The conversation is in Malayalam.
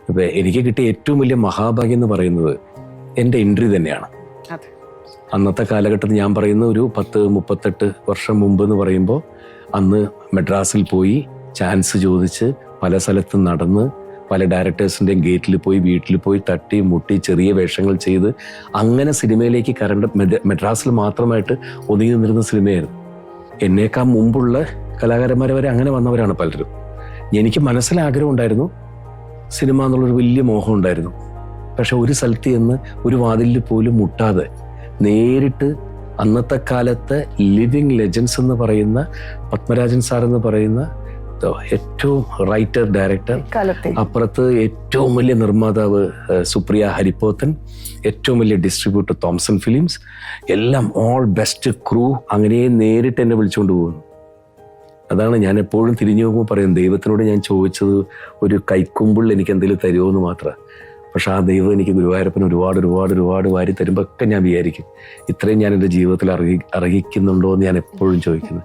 ഇപ്പം എനിക്ക് കിട്ടിയ ഏറ്റവും വലിയ മഹാഭാഗ്യം എന്ന് പറയുന്നത് എൻ്റെ എൻട്രി തന്നെയാണ്. അന്നത്തെ കാലഘട്ടത്തിൽ ഞാൻ പറയുന്ന ഒരു 38 വർഷം മുമ്പ് എന്ന് പറയുമ്പോൾ അന്ന് മദ്രാസിൽ പോയി ചാൻസ് ചോദിച്ച് പല സ്ഥലത്തും നടന്ന് പല ഡയറക്ടേഴ്സിൻ്റെയും ഗേറ്റിൽ പോയി വീട്ടിൽ പോയി തട്ടി മുട്ടി ചെറിയ വേഷങ്ങൾ ചെയ്ത് അങ്ങനെ സിനിമയിലേക്ക് മദ്രാസിൽ മാത്രമായിട്ട് ഒതുങ്ങി നിന്നിരുന്ന സിനിമയായിരുന്നു. എന്നേക്കാൾ മുമ്പുള്ള കലാകാരന്മാരെ വരെ അങ്ങനെ വന്നവരാണ് പലരും. എനിക്ക് മനസ്സിലാഗ്രഹം ഉണ്ടായിരുന്നു, സിനിമ എന്നുള്ളൊരു വലിയ മോഹം ഉണ്ടായിരുന്നു. പക്ഷെ ഒരു സ്ഥലത്ത് ചെന്ന് ഒരു വാതിലിൽ പോലും മുട്ടാതെ നേരിട്ട് അന്നത്തെ കാലത്തെ ലിവിങ് ലെജൻസ് എന്ന് പറയുന്ന പത്മരാജൻ സാർ എന്ന് പറയുന്ന ഏറ്റവും റൈറ്റർ ഡയറക്ടർ, അപ്പുറത്ത് ഏറ്റവും വലിയ നിർമ്മാതാവ് സുപ്രിയ ഹരിപ്പോത്തൻ, ഏറ്റവും വലിയ ഡിസ്ട്രിബ്യൂട്ടർ തോംസൺ ഫിലിംസ്, എല്ലാം ഓൾ ബെസ്റ്റ് ക്രൂ അങ്ങനെ നേരിട്ട് എന്നെ വിളിച്ചുകൊണ്ട് പോകുന്നു. അതാണ് ഞാൻ എപ്പോഴും തിരിഞ്ഞു പോകുമ്പോൾ പറയും, ദൈവത്തിനോട് ഞാൻ ചോദിച്ചത് ഒരു കൈക്കുമ്പിൾ എനിക്ക് എന്തെങ്കിലും തരുമോ എന്ന് മാത്രമാണ്. പക്ഷെ ആ ദൈവം എനിക്ക് ഗുരുവായൂരപ്പൻ ഒരുപാട് വാരി തരുമ്പോൾ ഒക്കെ ഞാൻ വിചാരിക്കും, ഇത്രയും ഞാൻ എൻ്റെ ജീവിതത്തിൽ അർഹിക്കുന്നുണ്ടോ എന്ന് ഞാൻ എപ്പോഴും ചോദിക്കുന്നു.